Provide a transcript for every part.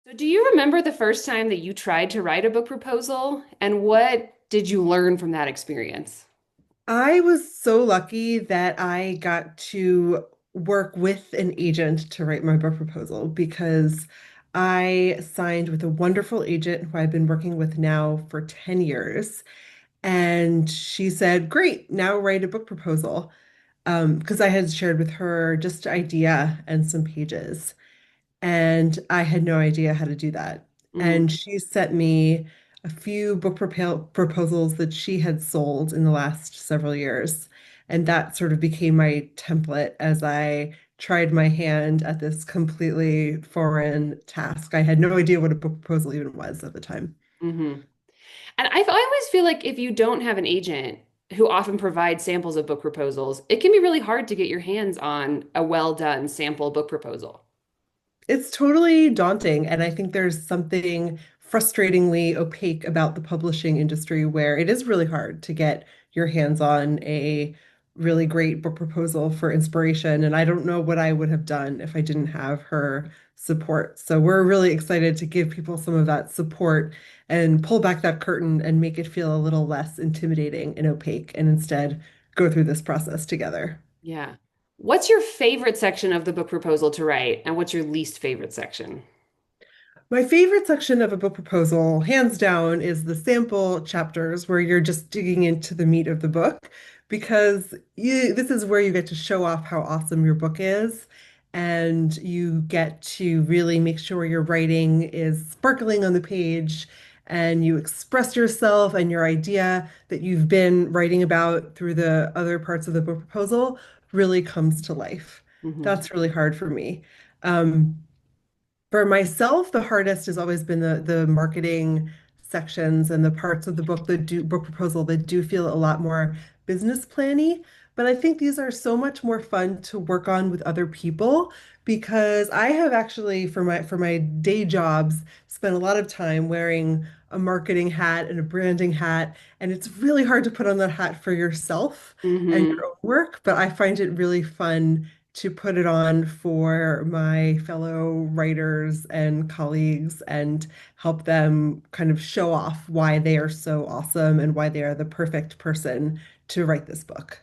So, do you remember the first time that you tried to write a book proposal, and what did you learn from that experience? I was so lucky that I got to work with an agent to write my book proposal because I signed with a wonderful agent who I've been working with now for 10 years. And she said, Great, now write a book proposal. Because I had shared with her just an idea and some pages. And I had no idea how to do that. Mm, And she sent me a few proposals that she had sold in the last several years. And that sort of became my template as I tried my hand at this completely foreign task. I had no idea what a book proposal even was at the time. hmm And I always feel like if you don't have an agent who often provides samples of book proposals, it can be really hard to get your hands on a well done sample book proposal. It's totally daunting, and I think there's something frustratingly opaque about the publishing industry where it is really hard to get your hands on a really great book proposal for inspiration. And I don't know what I would have done if I didn't have her support. So we're really excited to give people some of that support and pull back that curtain and make it feel a little less intimidating and opaque, and instead go through this process together. Yeah. What's your favorite section of the book proposal to write, and what's your least favorite section? My favorite section of a book proposal, hands down, is the sample chapters where you're just digging into the meat of the book because this is where you get to show off how awesome your book is. And you get to really make sure your writing is sparkling on the page and you express yourself and your idea that you've been writing about through the other parts of the book proposal really comes to life. Hmm That's really hard for me. Um, for myself, the hardest has always been the marketing sections and the parts of the book proposal that do feel a lot more business planny. But I think these are so much more fun to work on with other people because I have actually for my day jobs spent a lot of time wearing a marketing hat and a branding hat, and it's really hard to put on that hat for yourself and hmm your own work, but I find it really fun to put it on for my fellow writers and colleagues and help them kind of show off why they are so awesome and why they are the perfect person to write this book.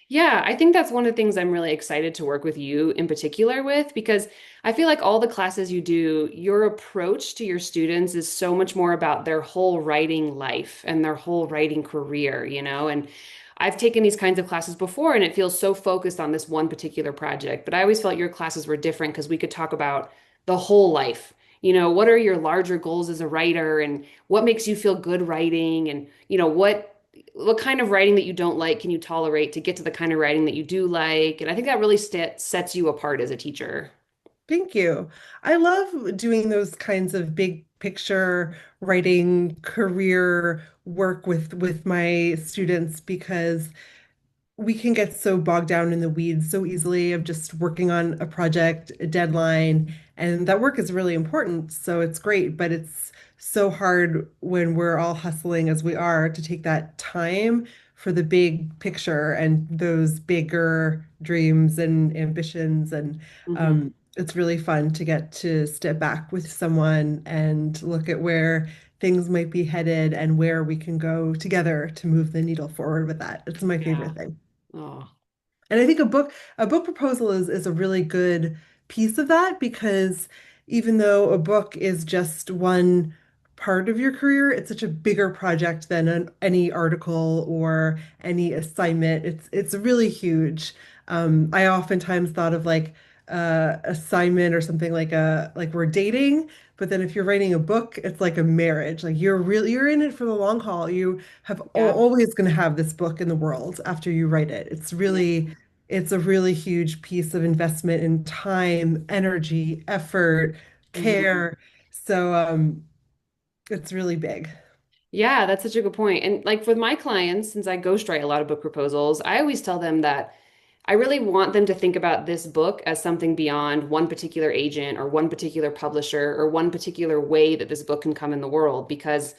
Yeah, I think that's one of the things I'm really excited to work with you in particular with because I feel like all the classes you do, your approach to your students is so much more about their whole writing life and their whole writing career, you know? And I've taken these kinds of classes before and it feels so focused on this one particular project, but I always felt your classes were different because we could talk about the whole life. You know, what are your larger goals as a writer and what makes you feel good writing and, what kind of writing that you don't like can you tolerate to get to the kind of writing that you do like? And I think that really sets you apart as a teacher. Thank you. I love doing those kinds of big picture writing career work with my students because we can get so bogged down in the weeds so easily of just working on a project, a deadline, and that work is really important. So it's great, but it's so hard when we're all hustling as we are to take that time for the big picture and those bigger dreams and ambitions. And Hmm it's really fun to get to step back with someone and look at where things might be headed and where we can go together to move the needle forward with that. It's my Yeah. favorite thing. Oh, And I think a book proposal is a really good piece of that because even though a book is just one part of your career, it's such a bigger project than any article or any assignment. It's really huge. I oftentimes thought of like assignment or something like we're dating, but then if you're writing a book, it's like a marriage. Like you're in it for the long haul. You have yeah. always going to have this book in the world after you write it. Yeah. It's a really huge piece of investment in time, energy, effort, hmm care. So it's really big. Yeah, that's such a good point. And like with my clients, since I ghostwrite a lot of book proposals, I always tell them that I really want them to think about this book as something beyond one particular agent or one particular publisher or one particular way that this book can come in the world because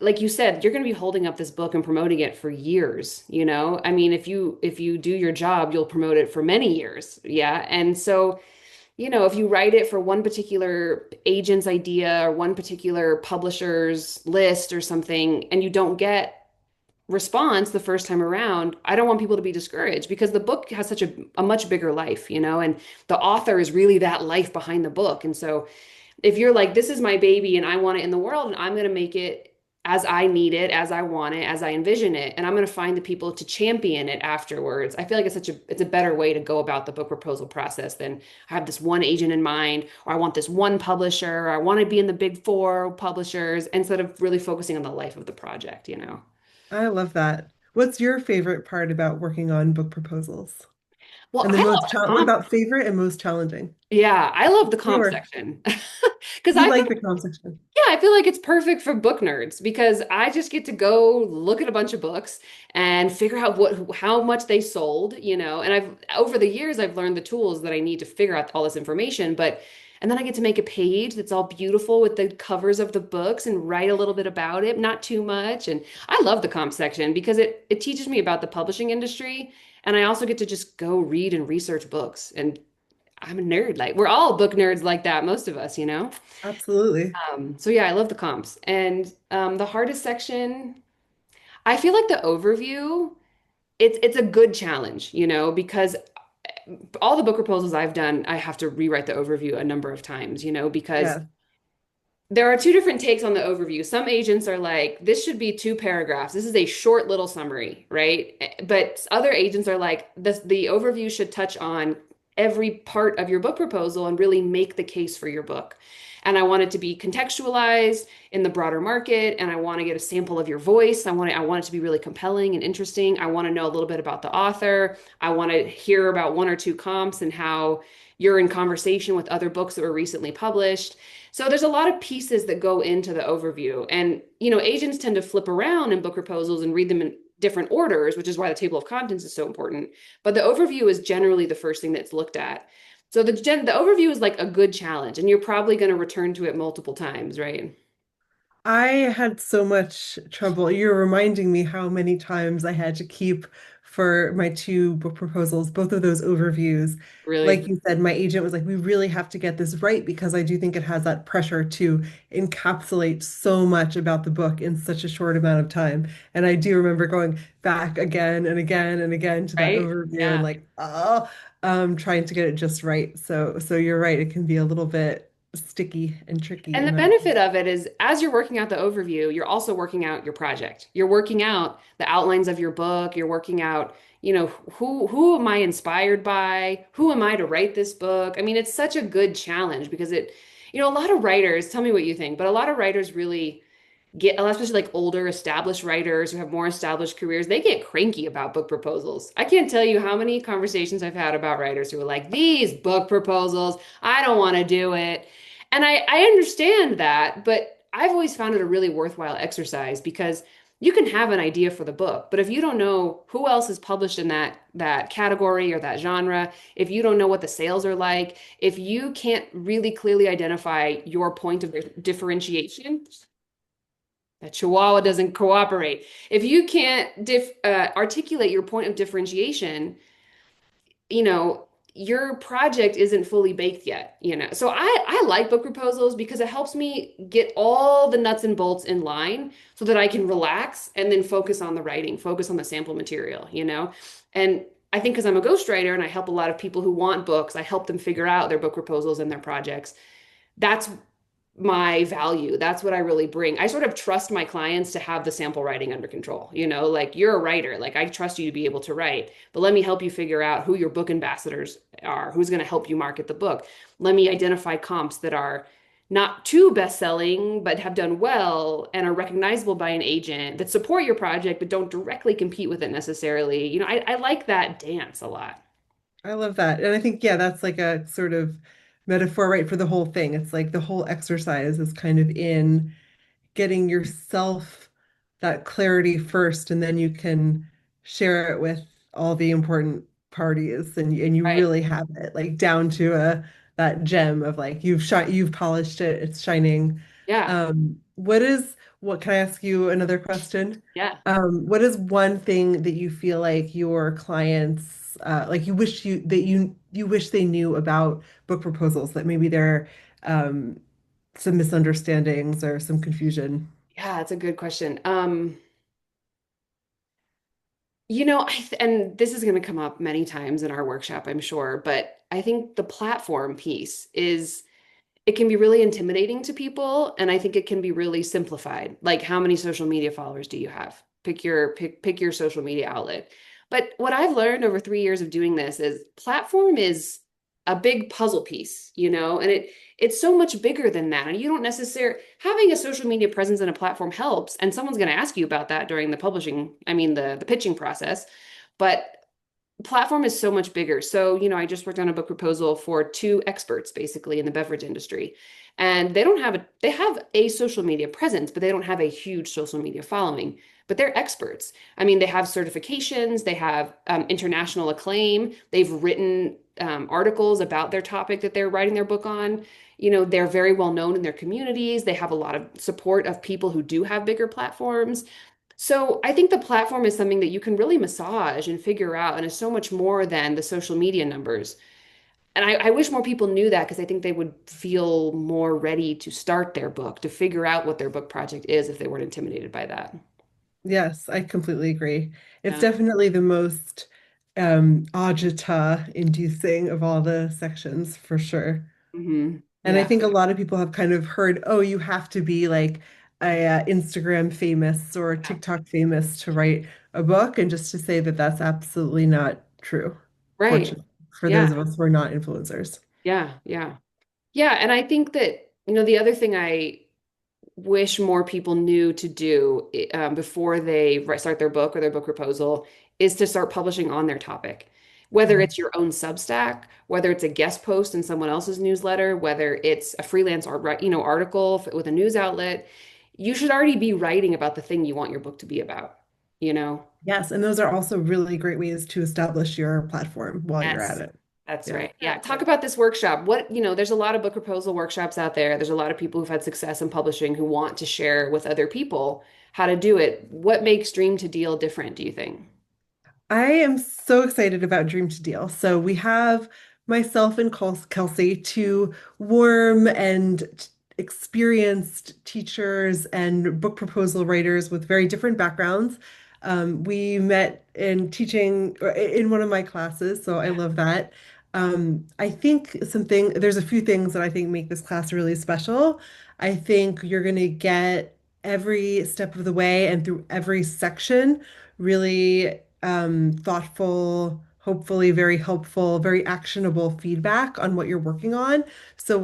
like you said, you're going to be holding up this book and promoting it for years, you know? I mean, if you do your job, you'll promote it for many years. Yeah. And so if you write it for one particular agent's idea or one particular publisher's list or something, and you don't get response the first time around, I don't want people to be discouraged because the book has such a much bigger life, and the author is really that life behind the book. And so if you're like, this is my baby and I want it in the world and I'm going to make it as I need it, as I want it, as I envision it, and I'm going to find the people to champion it afterwards. I feel like it's a better way to go about the book proposal process than I have this one agent in mind, or I want this one publisher, or I want to be in the big four publishers instead of really focusing on the life of the project. I love that. What's your favorite part about working on book proposals? Well, And the I most love the challenge, what comp. about favorite and most challenging? Yeah, I love the comp Sure. section because You I like the comp section. Yeah, I feel like it's perfect for book nerds because I just get to go look at a bunch of books and figure out how much they sold. And I've over the years I've learned the tools that I need to figure out all this information, and then I get to make a page that's all beautiful with the covers of the books and write a little bit about it, not too much. And I love the comp section because it teaches me about the publishing industry, and I also get to just go read and research books. And I'm a nerd, like we're all book nerds like that, most of us. Absolutely. So yeah, I love the comps. And the hardest section, I feel like the overview, it's a good challenge, because all the book proposals I've done, I have to rewrite the overview a number of times, because Yeah. there are two different takes on the overview. Some agents are like, this should be 2 paragraphs. This is a short little summary, right? But other agents are like, the overview should touch on every part of your book proposal and really make the case for your book. And I want it to be contextualized in the broader market, and I want to get a sample of your voice. I want it to be really compelling and interesting. I want to know a little bit about the author. I want to hear about one or two comps and how you're in conversation with other books that were recently published. So there's a lot of pieces that go into the overview. And agents tend to flip around in book proposals and read them in different orders, which is why the table of contents is so important. But the overview is generally the first thing that's looked at. So the overview is like a good challenge, and you're probably going to return to it multiple times, right? I had so much trouble. You're reminding me how many times I had to keep for my two book proposals, both of those overviews. Like Really, you said, my agent was like, we really have to get this right because I do think it has that pressure to encapsulate so much about the book in such a short amount of time. And I do remember going back again and again and again to that right? overview and Yeah. like, trying to get it just right. So you're right, it can be a little bit sticky and tricky And in the that. benefit of it is as you're working out the overview, you're also working out your project. You're working out the outlines of your book. You're working out, who am I inspired by? Who am I to write this book? I mean, it's such a good challenge because a lot of writers, tell me what you think, but a lot of writers really get, especially like older established writers who have more established careers, they get cranky about book proposals. I can't tell you how many conversations I've had about writers who are like, these book proposals, I don't want to do it. And I understand that, but I've always found it a really worthwhile exercise because you can have an idea for the book, but if you don't know who else is published in that category or that genre, if you don't know what the sales are like, if you can't really clearly identify your point of differentiation, that Chihuahua doesn't cooperate. If you can't articulate your point of differentiation, you know, your project isn't fully baked yet. So I like book proposals because it helps me get all the nuts and bolts in line so that I can relax and then focus on the writing, focus on the sample material. And I think because I'm a ghostwriter and I help a lot of people who want books, I help them figure out their book proposals and their projects. That's my value. That's what I really bring. I sort of trust my clients to have the sample writing under control. Like you're a writer, like I trust you to be able to write, but let me help you figure out who your book ambassadors are, who's going to help you market the book. Let me identify comps that are not too best-selling, but have done well and are recognizable by an agent that support your project, but don't directly compete with it necessarily. I like that dance a lot. I love that. And I think, yeah, that's like a sort of metaphor, right, for the whole thing. It's like the whole exercise is kind of in getting yourself that clarity first, and then you can share it with all the important parties, and you Right. really have it like down to a that gem of like you've polished it, it's shining. Yeah. What can I ask you another question? Yeah. What is one thing that you feel like your clients like you wish they knew about book proposals, that maybe there are some misunderstandings or some confusion? Yeah, that's a good question. And this is going to come up many times in our workshop, I'm sure, but I think the platform piece is it can be really intimidating to people, and I think it can be really simplified. Like, how many social media followers do you have? Pick your social media outlet. But what I've learned over 3 years of doing this is platform is a big puzzle piece, and it's so much bigger than that. And you don't necessarily having a social media presence and a platform helps, and someone's going to ask you about that during the publishing, I mean the pitching process. But platform is so much bigger. So, I just worked on a book proposal for two experts basically in the beverage industry. And they have a social media presence, but they don't have a huge social media following. But they're experts. I mean, they have certifications, they have international acclaim, they've written articles about their topic that they're writing their book on. They're very well known in their communities. They have a lot of support of people who do have bigger platforms. So I think the platform is something that you can really massage and figure out, and is so much more than the social media numbers. And I wish more people knew that because I think they would feel more ready to start their book, to figure out what their book project is if they weren't intimidated by that. Yes, I completely agree. It's Yeah. definitely the most agita inducing of all the sections for sure. And I Yeah. think a lot of people have kind of heard, oh, you have to be like a Instagram famous or Yeah. TikTok famous to write a book, and just to say that that's absolutely not true, Right. fortunately, for those of Yeah. us who are not influencers. Yeah. Yeah. Yeah. And I think that, the other thing I wish more people knew to do before they start their book or their book proposal is to start publishing on their topic. Whether Mhm. it's your own Substack, whether it's a guest post in someone else's newsletter, whether it's a freelance art, article with a news outlet, you should already be writing about the thing you want your book to be about, you know? Yes, and those are also really great ways to establish your platform while you're at Yes. it. That's Yeah. right. Yeah. Talk about this workshop. There's a lot of book proposal workshops out there. There's a lot of people who've had success in publishing who want to share with other people how to do it. What makes Dream to Deal different, do you think? I am so excited about Dream to Deal. So we have myself and Kelsey, two warm and experienced teachers and book proposal writers with very different backgrounds. We met in teaching in one of my classes, so I Yeah. love that. I think there's a few things that I think make this class really special. I think you're going to get every step of the way and through every section really thoughtful, hopefully very helpful, very actionable feedback on what you're working on. So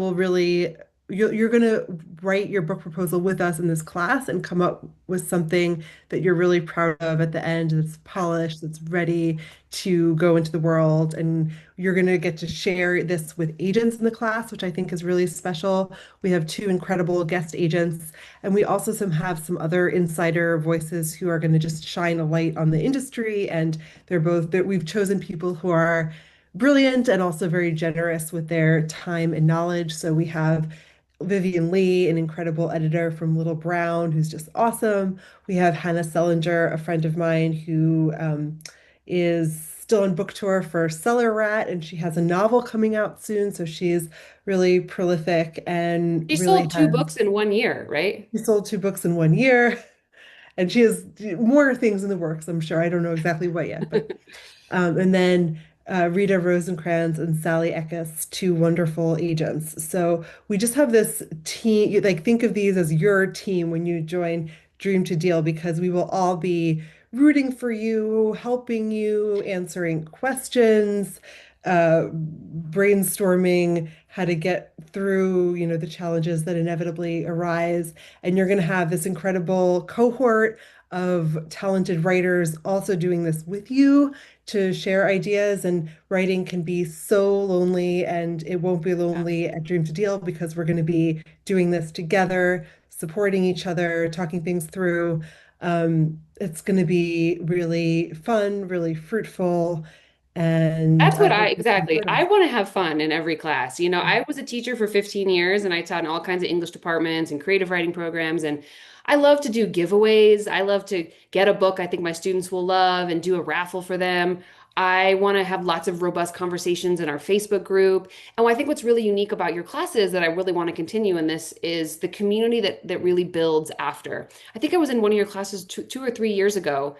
you're going to write your book proposal with us in this class and come up with something that you're really proud of at the end, that's polished, that's ready to go into the world. And you're going to get to share this with agents in the class, which I think is really special. We have two incredible guest agents, and we also have some other insider voices who are going to just shine a light on the industry. And we've chosen people who are brilliant and also very generous with their time and knowledge. So we have Vivian Lee, an incredible editor from Little Brown, who's just awesome. We have Hannah Sellinger, a friend of mine who is still on book tour for Cellar Rat, and she has a novel coming out soon. So she's really prolific and She really sold two has books in 1 year, right? she sold two books in 1 year, and she has more things in the works, I'm sure. I don't know exactly what yet, but and then Rita Rosencrantz and Sally Eckes, two wonderful agents. So we just have this team, like think of these as your team when you join Dream to Deal, because we will all be rooting for you, helping you, answering questions, brainstorming how to get through, the challenges that inevitably arise. And you're going to have this incredible cohort of talented writers also doing this with you to share ideas. And writing can be so lonely, and it won't be Yeah. lonely at Dream to Deal because we're going to be doing this together, supporting each other, talking things through. It's going to be really fun, really fruitful, and That's what I'm looking exactly. forward to I it. want to have fun in every class. I was a teacher for 15 years and I taught in all kinds of English departments and creative writing programs. And I love to do giveaways. I love to get a book I think my students will love and do a raffle for them. I want to have lots of robust conversations in our Facebook group. And I think what's really unique about your classes that I really want to continue in this is the community that really builds after. I think I was in one of your classes 2 or 3 years ago,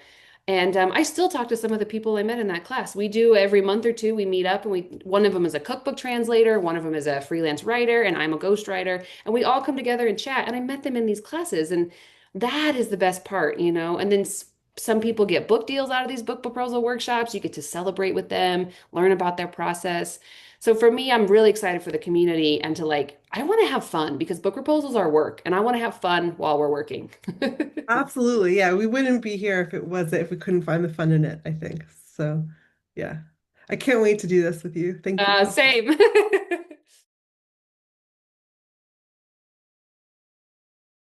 and I still talk to some of the people I met in that class. We do every month or two, we meet up, and one of them is a cookbook translator, one of them is a freelance writer, and I'm a ghostwriter. And we all come together and chat. And I met them in these classes, and that is the best part, you know. And then some people get book deals out of these book proposal workshops. You get to celebrate with them, learn about their process. So for me, I'm really excited for the community and to like, I want to have fun because book proposals are work, and I want to have fun while we're working. Absolutely. Yeah, we wouldn't be here if we couldn't find the fun in it, I think. So, yeah. I can't wait to do this with you. Thank you. Same.